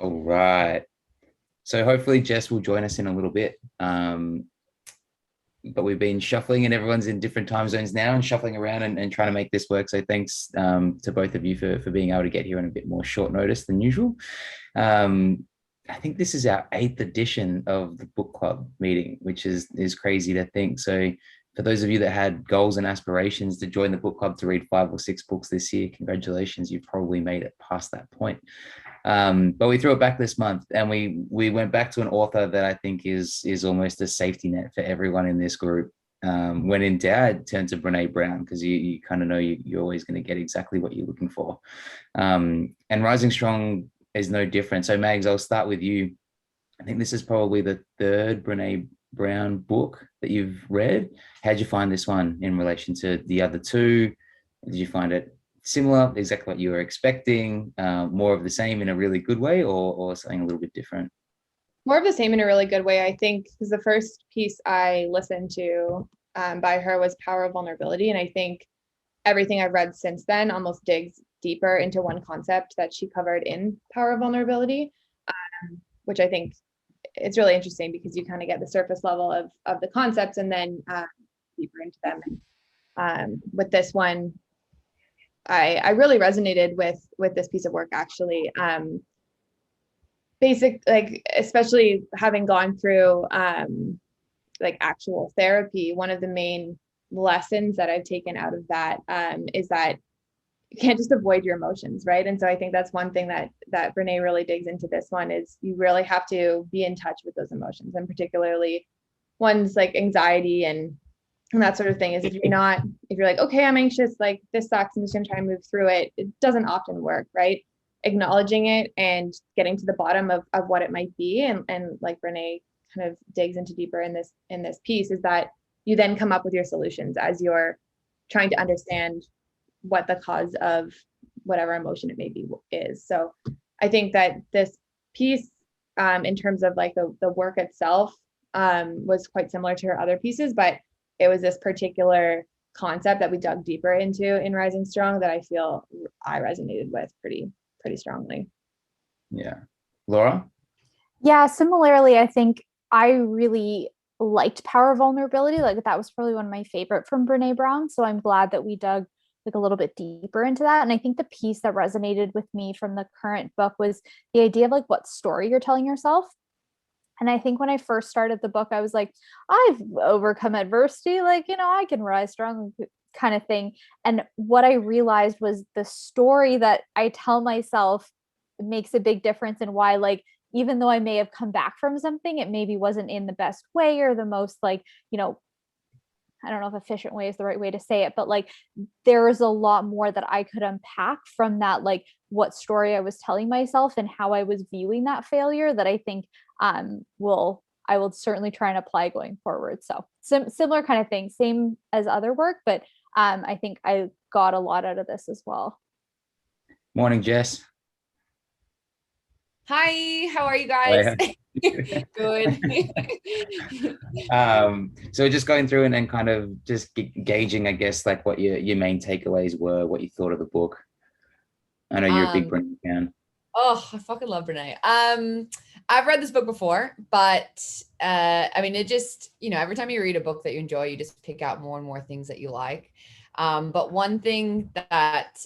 All right. So hopefully Jess will join us in a little bit. But we've been shuffling and everyone's in different time zones now and shuffling around and trying to make this work. So thanks to both of you for being able to get here on a bit more short notice than usual. I think this is our 8th edition of the book club meeting, which is crazy to think. So for those of you that had goals and aspirations to join the book club to read 5 or 6 books this year, congratulations, you've probably made it past that point. But we threw it back this month and we went back to an author that I think is almost a safety net for everyone in this group. When in doubt, turn to Brene Brown, because you kind of know you're always going to get exactly what you're looking for. And Rising Strong is no different. So Mags, I'll start with you. I think this is probably the 3rd Brene Brown book that you've read. How'd you find this one in relation to the other 2? Did you find it similar, exactly what you were expecting, more of the same in a really good way, or something a little bit different? More of the same in a really good way, I think, because the first piece I listened to by her was Power of Vulnerability. And I think everything I've read since then almost digs deeper into one concept that she covered in Power of Vulnerability, which I think it's really interesting because you kind of get the surface level of the concepts and then deeper into them. And with this one, I really resonated with this piece of work, actually. Especially having gone through like actual therapy, one of the main lessons that I've taken out of that is that you can't just avoid your emotions, right? And so I think that's one thing that Brene really digs into this one, is you really have to be in touch with those emotions, and particularly ones like anxiety and that sort of thing. Is if you're like, okay, I'm anxious, like this sucks, I'm just gonna try and move through it. It doesn't often work, right? Acknowledging it and getting to the bottom of what it might be, and like Brene kind of digs into deeper in this piece, is that you then come up with your solutions as you're trying to understand what the cause of whatever emotion it may be is. So I think that this piece, in terms of like the work itself, was quite similar to her other pieces, but it was this particular concept that we dug deeper into in Rising Strong that I feel I resonated with pretty strongly. Yeah. Laura? Yeah, similarly, I think I really liked Power of Vulnerability. Like that was probably one of my favorite from Brene Brown. So I'm glad that we dug like a little bit deeper into that. And I think the piece that resonated with me from the current book was the idea of like what story you're telling yourself. And I think when I first started the book, I was like, I've overcome adversity, like, I can rise strong, kind of thing. And what I realized was the story that I tell myself makes a big difference in why, like, even though I may have come back from something, it maybe wasn't in the best way or the most, like, I don't know if efficient way is the right way to say it, but like there is a lot more that I could unpack from that, like what story I was telling myself and how I was viewing that failure, that I think I will certainly try and apply going forward. So similar kind of thing, same as other work, but I think I got a lot out of this as well. Morning, Jess. Hi, how are you guys? Good. So just going through and kind of just gauging, I guess, like what your main takeaways were, what you thought of the book. I know you're a big Brene fan. Oh, I fucking love Brene. I've read this book before, but I mean, it just, every time you read a book that you enjoy, you just pick out more and more things that you like. But one thing that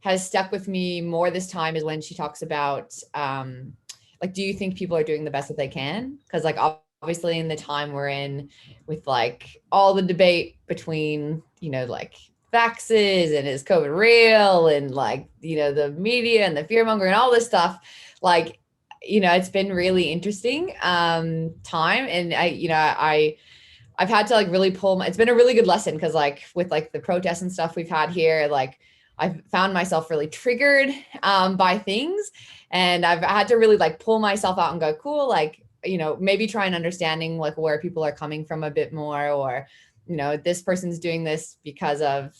has stuck with me more this time is when she talks about like, do you think people are doing the best that they can? Because like obviously in the time we're in with like all the debate between, like vaxes and is COVID real and like, the media and the fear mongering and all this stuff, like, it's been really interesting time. And I've had to like really it's been a really good lesson because like with like the protests and stuff we've had here, like I've found myself really triggered by things, and I've had to really like pull myself out and go, cool, like, maybe try and understanding like where people are coming from a bit more, or, this person's doing this because of,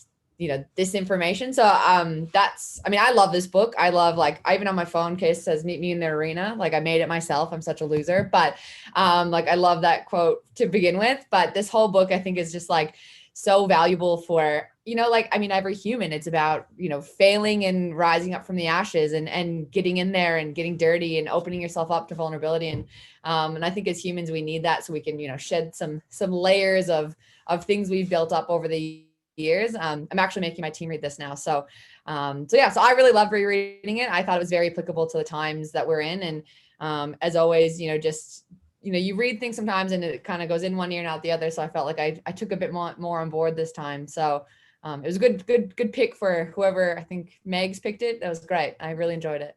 this information. So I love this book. I love, like, I even on my phone case says, meet me in the arena. Like I made it myself. I'm such a loser, but like I love that quote to begin with. But this whole book I think is just like so valuable for you know, like, I mean, every human, it's about, you know, failing and rising up from the ashes and getting in there and getting dirty and opening yourself up to vulnerability. And I think as humans, we need that so we can, you know, shed some layers of things we've built up over the years. I'm actually making my team read this now. So yeah, so I really loved rereading it. I thought it was very applicable to the times that we're in. And as always, you know, just, you know, you read things sometimes and it kind of goes in one ear and out the other. So I felt like I took a bit more on board this time. So it was a good pick for whoever. I think Meg's picked it. That was great. I really enjoyed it.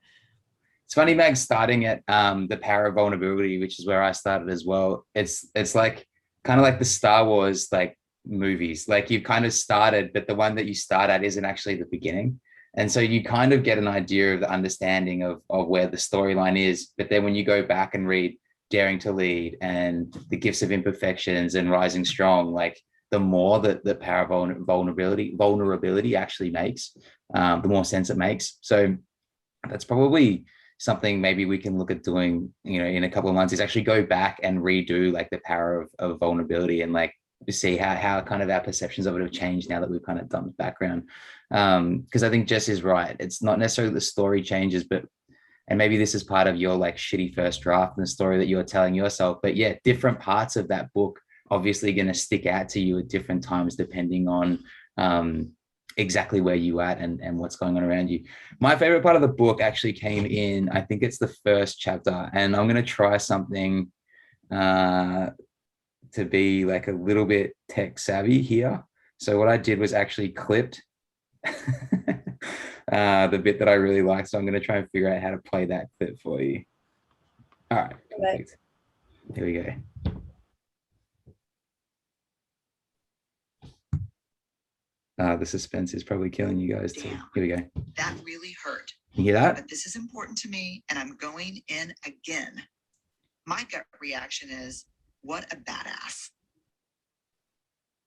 It's funny, Meg, starting at the power of vulnerability, which is where I started as well. It's like kind of like the Star Wars like movies. Like you kind of started, but the one that you start at isn't actually the beginning. And so you kind of get an idea of the understanding of where the storyline is. But then when you go back and read Daring to Lead and The Gifts of Imperfections and Rising Strong, like the more that the power of vulnerability actually makes, the more sense it makes. So that's probably something maybe we can look at doing, you know, in a couple of months, is actually go back and redo like the power of vulnerability and like see how kind of our perceptions of it have changed now that we've kind of done the background. Because I think Jess is right. It's not necessarily the story changes, but and maybe this is part of your like shitty first draft and the story that you're telling yourself. But yeah, different parts of that book obviously going to stick out to you at different times, depending on exactly where you at and what's going on around you. My favorite part of the book actually came in, I think it's the first chapter, and I'm going to try something to be like a little bit tech savvy here. So what I did was actually clipped the bit that I really liked. So I'm going to try and figure out how to play that clip for you. All right, perfect. Here we go. The suspense is probably killing you guys too. Here we go. That really hurt. You hear that? But this is important to me, and I'm going in again. My gut reaction is, what a badass.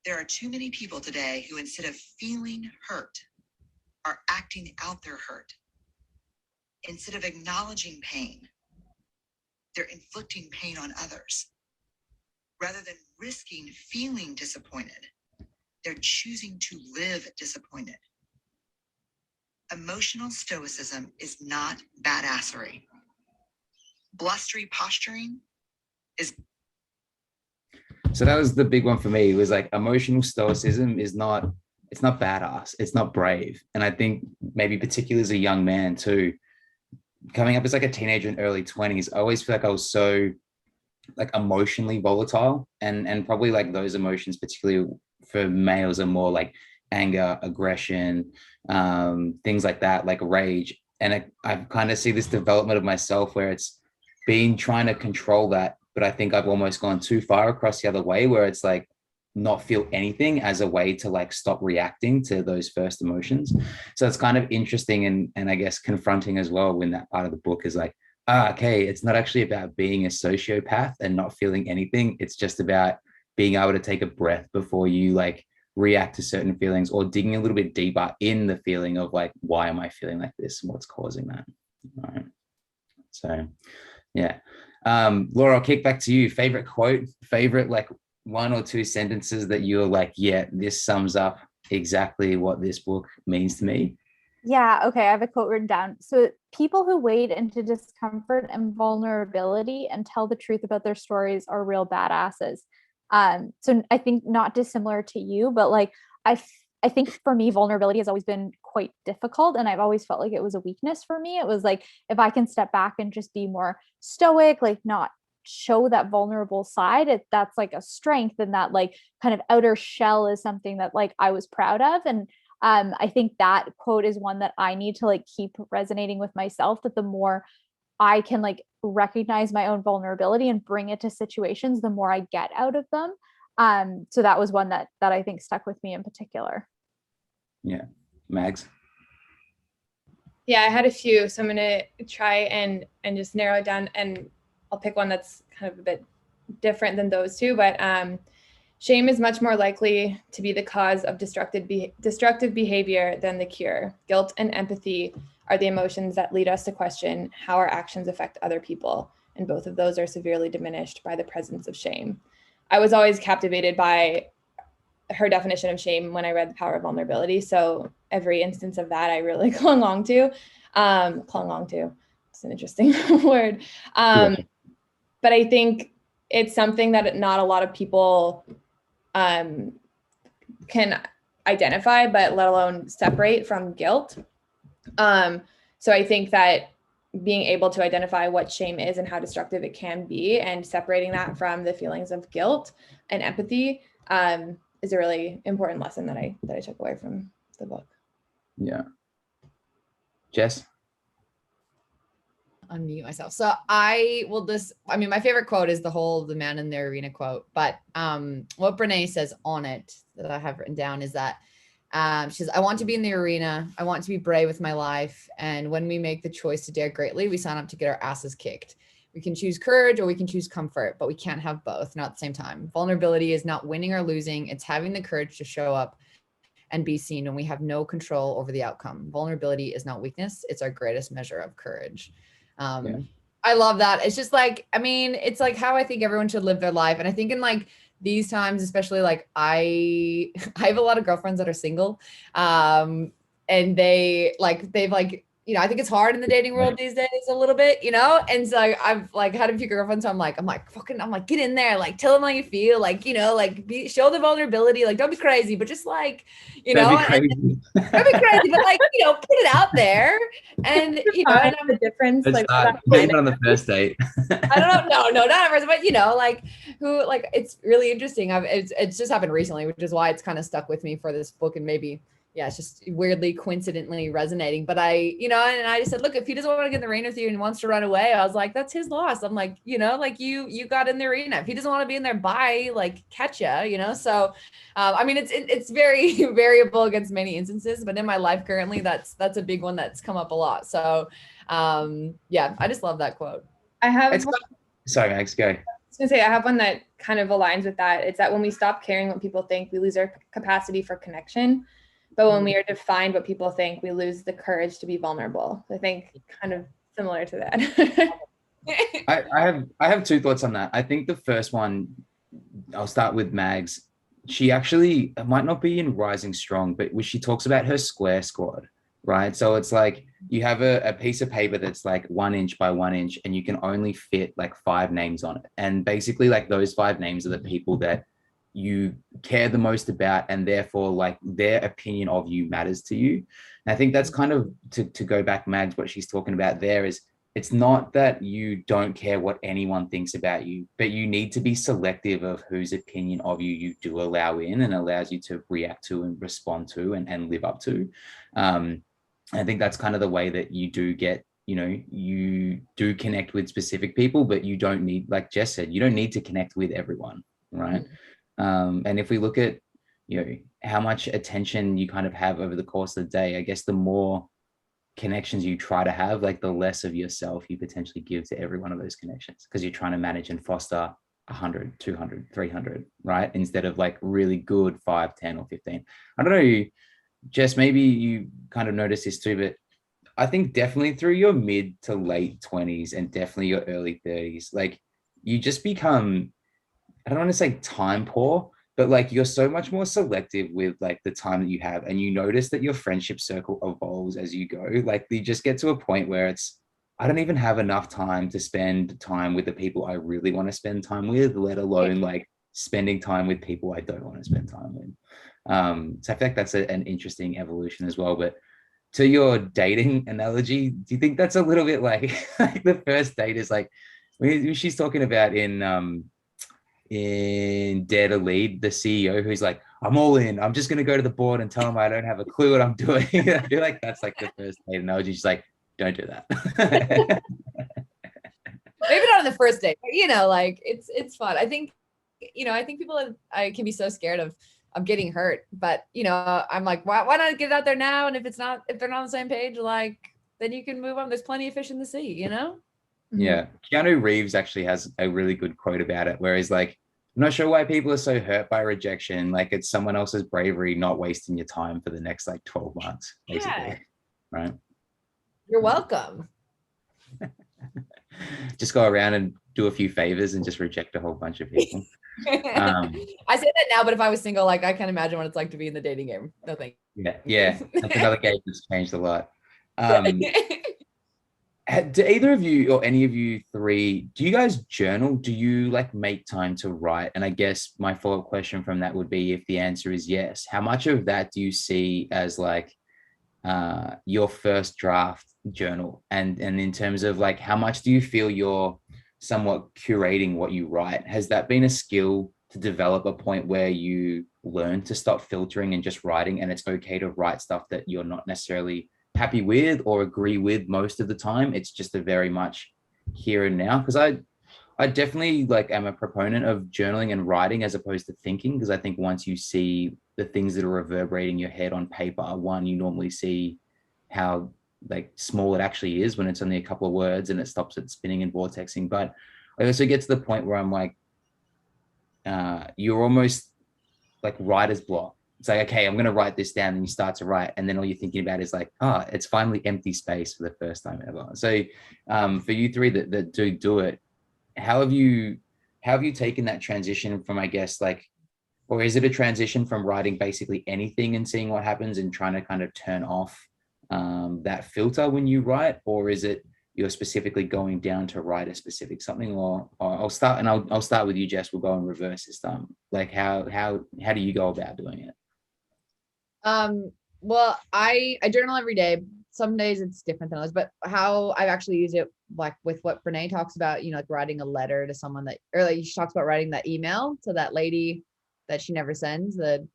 There are too many people today who, instead of feeling hurt, are acting out their hurt. Instead of acknowledging pain, they're inflicting pain on others. Rather than risking feeling disappointed, they're choosing to live disappointed. Emotional stoicism is not badassery. Blustery posturing is. So that was the big one for me. It was like emotional stoicism is not, it's not badass. It's not brave. And I think maybe particularly as a young man too, coming up as like a teenager in early 20s, I always feel like I was so like emotionally volatile, and probably like those emotions, particularly for males, are more like anger, aggression, things like that, like rage. And I kind of see this development of myself where it's been trying to control that, but I think I've almost gone too far across the other way, where it's like not feel anything as a way to like stop reacting to those first emotions. So it's kind of interesting and I guess confronting as well when that part of the book is like, okay, it's not actually about being a sociopath and not feeling anything. It's just about being able to take a breath before you like react to certain feelings, or digging a little bit deeper in the feeling of like, why am I feeling like this and what's causing that? All right. So yeah. Laura, I'll kick back to you. Favorite quote, favorite like one or two sentences that you're like, yeah, this sums up exactly what this book means to me. Yeah, okay, I have a quote written down. So people who wade into discomfort and vulnerability and tell the truth about their stories are real badasses. So I think not dissimilar to you, but like I think for me, vulnerability has always been quite difficult, and I've always felt like it was a weakness for me. It was like, if I can step back and just be more stoic, like not show that vulnerable side, that's like a strength, and that like kind of outer shell is something that like I was proud of. And I think that quote is one that I need to like keep resonating with myself, that the more I can like recognize my own vulnerability and bring it to situations, the more I get out of them. So that was one that I think stuck with me in particular. Yeah. Mags? Yeah, I had a few, so I'm gonna try and just narrow it down, and I'll pick one that's kind of a bit different than those two. But shame is much more likely to be the cause of destructive behavior than the cure. Guilt and empathy are the emotions that lead us to question how our actions affect other people, and both of those are severely diminished by the presence of shame. I was always captivated by her definition of shame when I read The Power of Vulnerability. So every instance of that I really clung on to. It's an interesting word. But I think it's something that not a lot of people can identify, but let alone separate from guilt. So I think that being able to identify what shame is and how destructive it can be, and separating that from the feelings of guilt and empathy, is a really important lesson that I took away from the book. Yeah. Jess? Unmute myself. So my favorite quote is the man in the arena quote, but what Brene says on it that I have written down is that she says, I want to be in the arena. I want to be brave with my life. And when we make the choice to dare greatly, we sign up to get our asses kicked. We can choose courage or we can choose comfort, but we can't have both, not at the same time. Vulnerability is not winning or losing. It's having the courage to show up and be seen when we have no control over the outcome. Vulnerability is not weakness. It's our greatest measure of courage. I love that. It's just like, I mean, it's like how I think everyone should live their life. And I think in like these times, especially like I have a lot of girlfriends that are single. And they've like, you know, I think it's hard in the dating world these days a little bit, you know? And so I've like had a few girlfriends. So I'm like, get in there, like tell them how you feel, like, you know, like show the vulnerability, like don't be crazy, but just like, you know, don't be crazy, but like, you know, put it out there. And you know, and the difference, like even on the first date. I don't know, no, not at first, but you know, like it's really interesting. It's just happened recently, which is why it's kind of stuck with me for this book, and maybe it's just weirdly coincidentally resonating. But I just said, look, if he doesn't want to get in the arena with you and wants to run away, I was like, that's his loss. I'm like, you know, like you got in the arena. If he doesn't want to be in there, bye, like catch ya, you know? So, I mean, it's very variable against many instances, but in my life currently, that's a big one that's come up a lot. So, I just love that quote. Sorry, Max, go. I was gonna say, I have one that kind of aligns with that. It's that when we stop caring what people think, we lose our capacity for connection. But when we are defined what people think, we lose the courage to be vulnerable. I think kind of similar to that. I have two thoughts on that. I think the first one, I'll start with Mags. She actually, it might not be in Rising Strong, but when she talks about her square squad, right? So it's like you have a piece of paper that's like 1 inch by 1 inch, and you can only fit like 5 names on it. And basically like those 5 names are the people that you care the most about, and therefore like their opinion of you matters to you. And I think that's kind of to go back, Mags, what she's talking about there is it's not that you don't care what anyone thinks about you, but you need to be selective of whose opinion of you do allow in and allows you to react to and respond to and live up to. I think that's kind of the way that you do get, you know, you do connect with specific people, but you don't need, like Jess said, you don't need to connect with everyone, right? And if we look at, you know, how much attention you kind of have over the course of the day, I guess the more connections you try to have, like the less of yourself you potentially give to every one of those connections, because you're trying to manage and foster 100, 200, 300, right? Instead of like really good 5, 10 or 15. I don't know, Jess, maybe you kind of noticed this too, but I think definitely through your mid to late 20s and definitely your early 30s, like you just become, I don't want to say time poor, but like you're so much more selective with like the time that you have, and you notice that your friendship circle evolves as you go. Like you just get to a point where it's, I don't even have enough time to spend time with the people I really want to spend time with, let alone like spending time with people I don't want to spend time with. So I feel like that's an interesting evolution as well. But to your dating analogy, do you think that's a little bit like the first date is like when she's talking about in Dare to Lead, the CEO who's like, I'm all in, I'm just going to go to the board and tell them I don't have a clue what I'm doing. I feel like that's like the first date analogy. She's like, don't do that. Maybe not on the first date, but, you know, like it's fun. I think, you know, I think people can be so scared of getting hurt, but you know, I'm like, why not get it out there now? And if they're not on the same page, like then you can move on. There's plenty of fish in the sea, you know? Yeah. Keanu Reeves actually has a really good quote about it, where he's like, I'm not sure why people are so hurt by rejection. Like it's someone else's bravery, not wasting your time for the next like 12 months, basically. Yeah. Right. You're welcome. Just go around and do a few favors and just reject a whole bunch of people. I say that now, but if I was single, like I can't imagine what it's like to be in the dating game. No thank you. Yeah, that's another game that's changed a lot. Do either of you or any of you three, do you guys journal? Do you like make time to write? And I guess my follow-up question from that would be, if the answer is yes, how much of that do you see as like your first draft journal? And in terms of like, how much do you feel you're somewhat curating what you write? Has that been a skill to develop a point where you learn to stop filtering and just writing, and it's okay to write stuff that you're not necessarily happy with or agree with most of the time? It's just a very much here and now. Because I definitely like am a proponent of journaling and writing as opposed to thinking, because I think once you see the things that are reverberating in your head on paper, one, you normally see how like small it actually is when it's only a couple of words and it stops it spinning and vortexing. But I also get to the point where I'm like, you're almost like writer's block. It's like, okay, I'm going to write this down, and you start to write, and then all you're thinking about is like, oh, it's finally empty space for the first time ever. So for you three that do it, how have you taken that transition from, I guess, like, or is it a transition from writing basically anything and seeing what happens and trying to kind of turn off that filter when you write, or is it you're specifically going down to write a specific something? Or I'll start with you, Jess. We'll go in reverse this time. Like how do you go about doing it? Well, I journal every day. Some days it's different than others, but how I've actually used it, like with what Brene talks about, you know, like writing a letter to someone that, or like she talks about writing that email to that lady that she never sends, the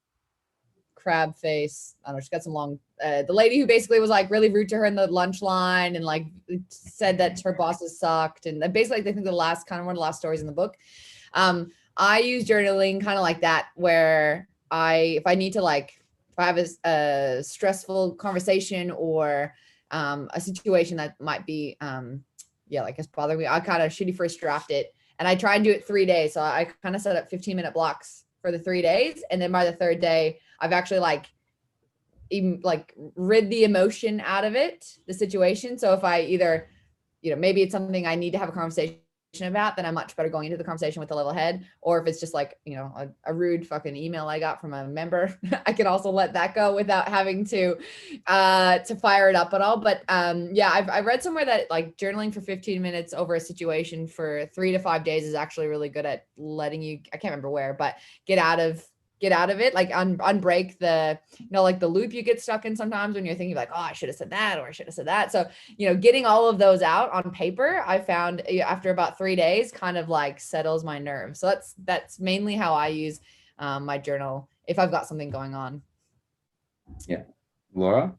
crab face. I don't know, she's got some long, the lady who basically was like really rude to her in the lunch line and like said that her bosses sucked. And basically, I think the last kind of one of the last stories in the book. I use journaling kind of like that, where if I need to like, if I have a stressful conversation or a situation that might be, like it's bothering me, I kind of shitty first draft it, and I try and do it 3 days. So I kind of set up 15-minute blocks for the 3 days. And then by the third day, I've actually like rid the emotion out of it, the situation. So if I either, you know, maybe it's something I need to have a conversation about, then I'm much better going into the conversation with a level head. Or if it's just like, you know, a rude fucking email I got from a member, I can also let that go without having to fire it up at all. But I read somewhere that like journaling for 15 minutes over a situation for 3 to 5 days is actually really good at letting you, I can't remember where, but get out of it, like unbreak the, you know, like the loop you get stuck in sometimes when you're thinking like, oh, I should have said that, or I should have said that. So, you know, getting all of those out on paper, I found after about 3 days kind of like settles my nerves. So that's mainly how I use my journal if I've got something going on. Yeah. Laura?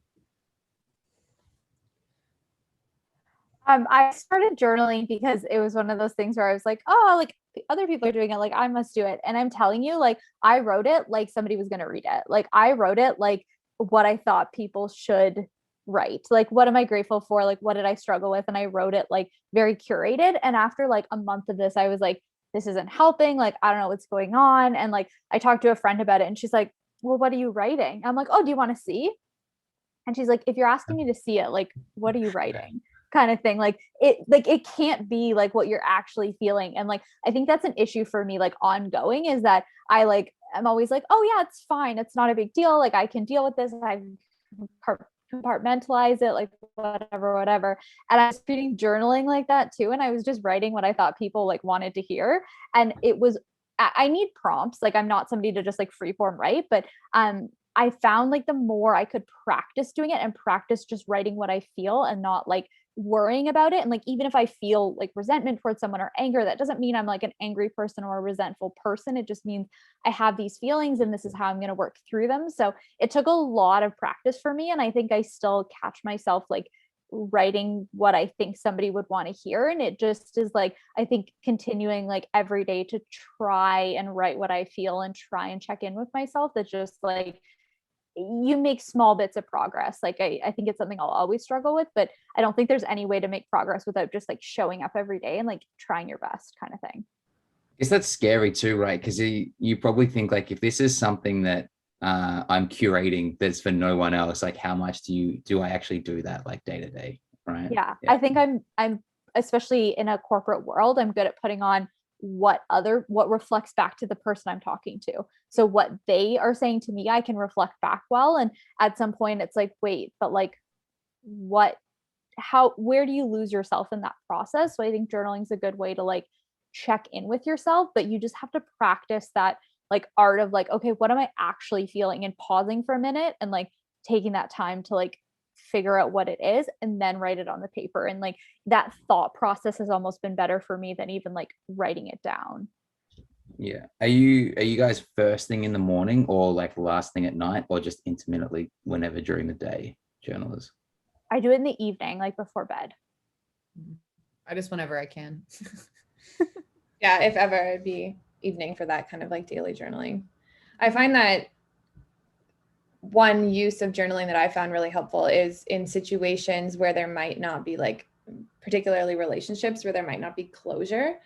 I started journaling because it was one of those things where I was like, oh, like other people are doing it, like I must do it. And I'm telling you, like I wrote it like somebody was going to read it. Like I wrote it like what I thought people should write. Like, what am I grateful for? Like, what did I struggle with? And I wrote it like very curated. And after like a month of this, I was like, this isn't helping. Like, I don't know what's going on. And like, I talked to a friend about it, and she's like, well, what are you writing? I'm like, oh, do you want to see? And she's like, if you're asking me to see it, like, what are you writing? Kind of thing. Like it can't be like what you're actually feeling. And like, I think that's an issue for me, like ongoing, is that I'm always like, oh yeah, it's fine. It's not a big deal. Like I can deal with this. I compartmentalize it, like whatever. And I was treating journaling like that too. And I was just writing what I thought people like wanted to hear. And I need prompts. Like I'm not somebody to just like freeform write, but I found like the more I could practice doing it and practice just writing what I feel and not like worrying about it. And like, even if I feel like resentment towards someone or anger, that doesn't mean I'm like an angry person or a resentful person. It just means I have these feelings and this is how I'm going to work through them. So it took a lot of practice for me. And I think I still catch myself like writing what I think somebody would want to hear. And it just is like, I think continuing like every day to try and write what I feel and try and check in with myself. That's just like, you make small bits of progress. Like I think it's something I'll always struggle with, but I don't think there's any way to make progress without just like showing up every day and like trying your best kind of thing. I guess that's scary too, right? Because you probably think like, if this is something that I'm curating that's for no one else, like how much do I actually do that like day to day, right? Yeah. I think I'm especially in a corporate world, I'm good at putting on what reflects back to the person I'm talking to. So what they are saying to me, I can reflect back well. And at some point it's like, wait, but like where do you lose yourself in that process? So I think journaling is a good way to like check in with yourself, but you just have to practice that like art of like, okay, what am I actually feeling, and pausing for a minute and like taking that time to like figure out what it is and then write it on the paper. And like that thought process has almost been better for me than even like writing it down. Yeah. Are you guys first thing in the morning or like last thing at night, or just intermittently whenever during the day journalers? I do it in the evening, like before bed. I just whenever I can. Yeah, if ever, it'd be evening for that kind of like daily journaling. I find that one use of journaling that I found really helpful is in situations where there might not be like, particularly relationships where there might not be closure.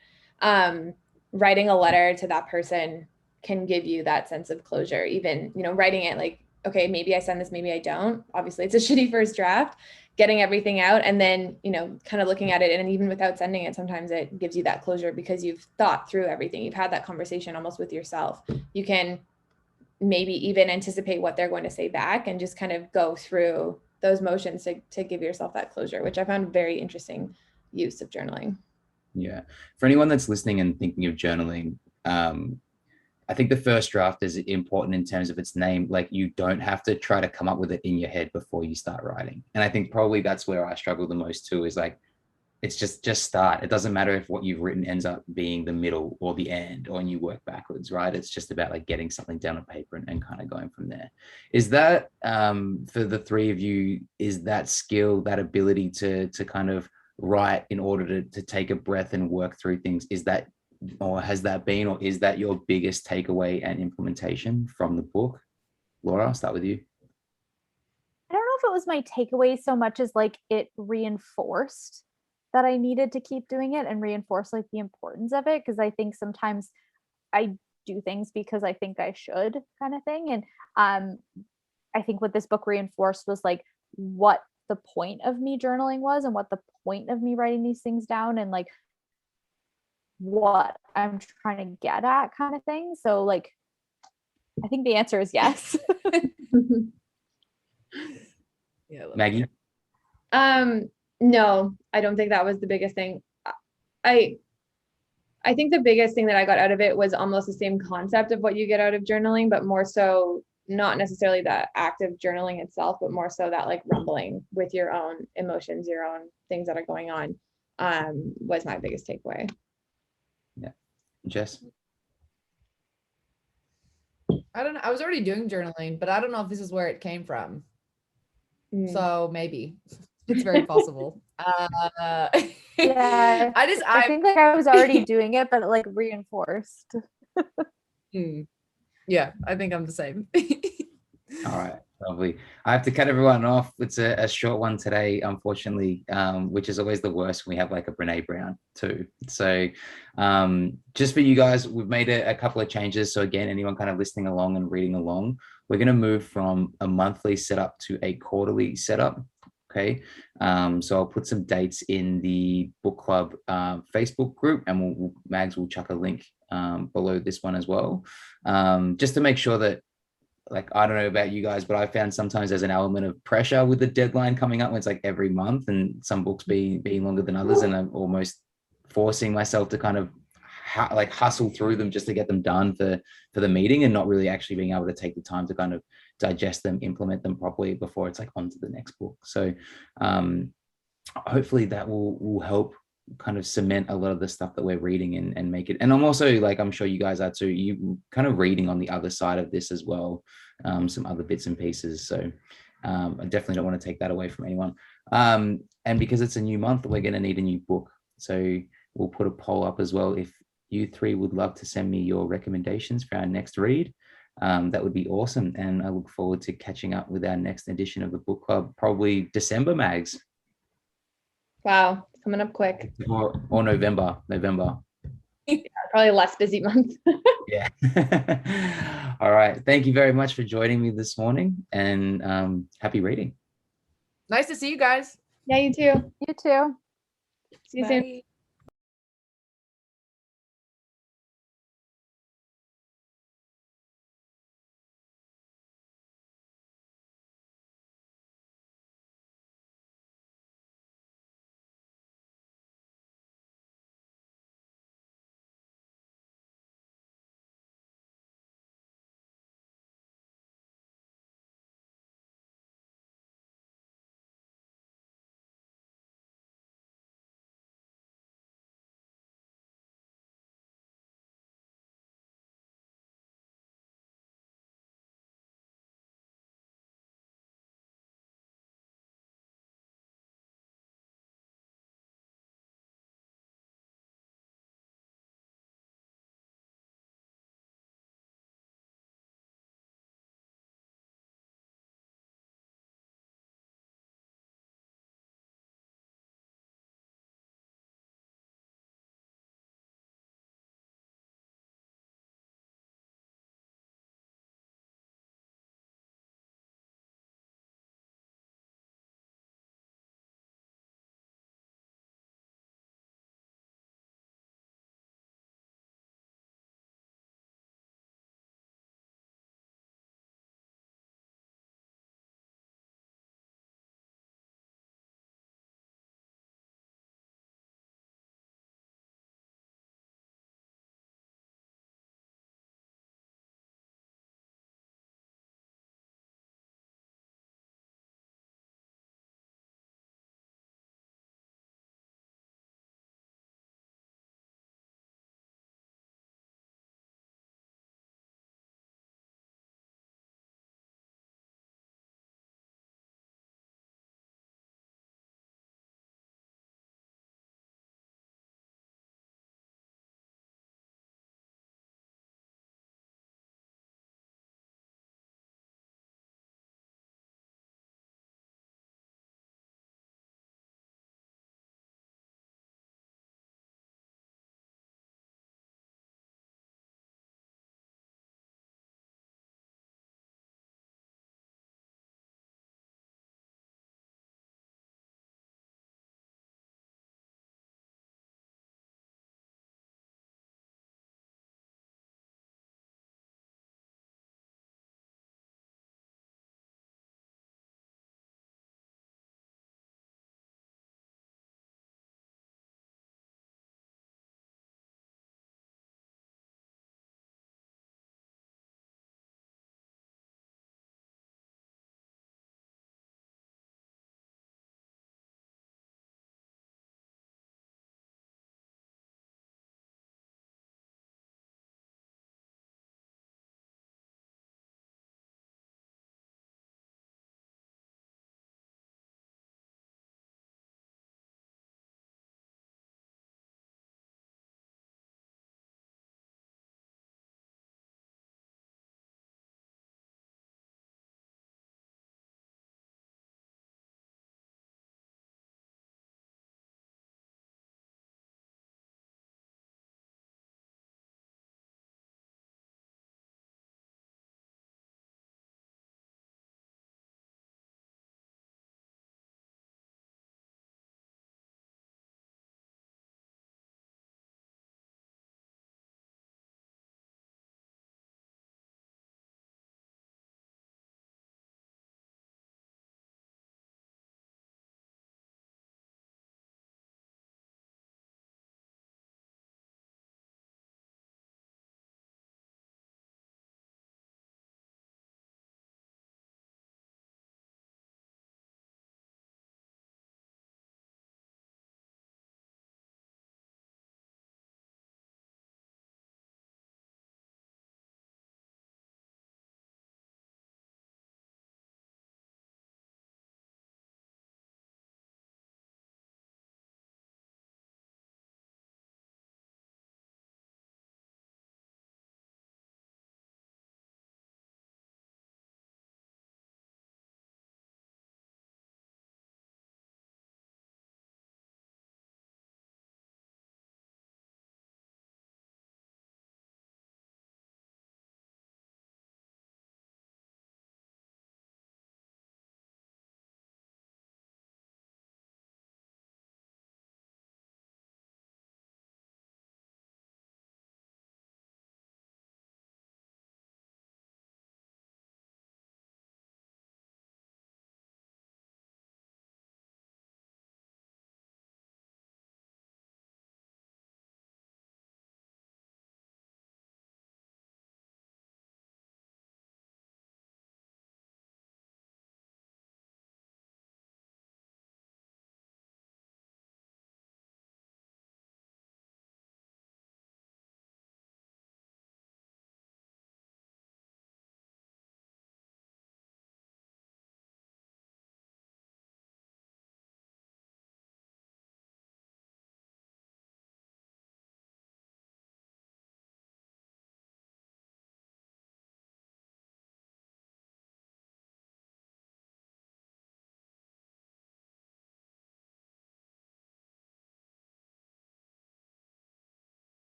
Writing a letter to that person can give you that sense of closure. Even, you know, writing it like, okay, maybe I send this, maybe I don't. Obviously it's a shitty first draft, getting everything out and then, you know, kind of looking at it. And even without sending it, sometimes it gives you that closure because you've thought through everything. You've had that conversation almost with yourself. You can maybe even anticipate what they're going to say back and just kind of go through those motions to give yourself that closure, which I found very interesting use of journaling. Yeah. For anyone that's listening and thinking of journaling, I think the first draft is important in terms of its name. Like you don't have to try to come up with it in your head before you start writing. And I think probably that's where I struggle the most too, is like, it's just start. It doesn't matter if what you've written ends up being the middle or the end, or you work backwards, right? It's just about like getting something down on paper and kind of going from there. Is that, for the three of you, is that skill, that ability to kind of write in order to take a breath and work through things, is that, or has that been, or is that your biggest takeaway and implementation from the book? Laura, I'll start with you. I don't know if it was my takeaway so much as like it reinforced that I needed to keep doing it and reinforce like the importance of it. Cause I think sometimes I do things because I think I should, kind of thing. And I think what this book reinforced was like what the point of me journaling was and what the point of me writing these things down and like what I'm trying to get at, kind of thing. So like I think the answer is yes. Yeah, Maggie? No, I don't think that was the biggest thing. I think the biggest thing that I got out of it was almost the same concept of what you get out of journaling, but more so not necessarily the act of journaling itself, but more so that like rumbling with your own emotions, your own things that are going on, was my biggest takeaway. Yeah. Jess? I don't know. I was already doing journaling, but I don't know if this is where it came from. So maybe it's very possible. Yeah, I think like I was already doing it, but like reinforced. Yeah, I think I'm the same. All right, lovely. I have to cut everyone off. It's a short one today, unfortunately, which is always the worst when we have like a Brene Brown too. So just for you guys, we've made a couple of changes. So again, anyone kind of listening along and reading along, we're going to move from a monthly setup to a quarterly setup. Okay. So I'll put some dates in the book club Facebook group, and Mags will chuck a link below this one as well, just to make sure that, like, I don't know about you guys, but I found sometimes there's an element of pressure with the deadline coming up when it's like every month, and some books being longer than others, and I'm almost forcing myself to kind of hustle through them just to get them done for the meeting, and not really actually being able to take the time to kind of digest them, implement them properly before it's like on to the next book. So hopefully that will help kind of cement a lot of the stuff that we're reading and make it. And I'm also, like, I'm sure you guys are too, you kind of reading on the other side of this as well, some other bits and pieces. So I definitely don't want to take that away from anyone. And because it's a new month, we're going to need a new book. So we'll put a poll up as well. If you three would love to send me your recommendations for our next read, that would be awesome. And I look forward to catching up with our next edition of the book club, probably December, Mags. Wow, coming up quick. Or November. Yeah, probably a less busy month. Yeah. All right. Thank you very much for joining me this morning, and happy reading. Nice to see you guys. Yeah, you too. You too. See you Bye. soon.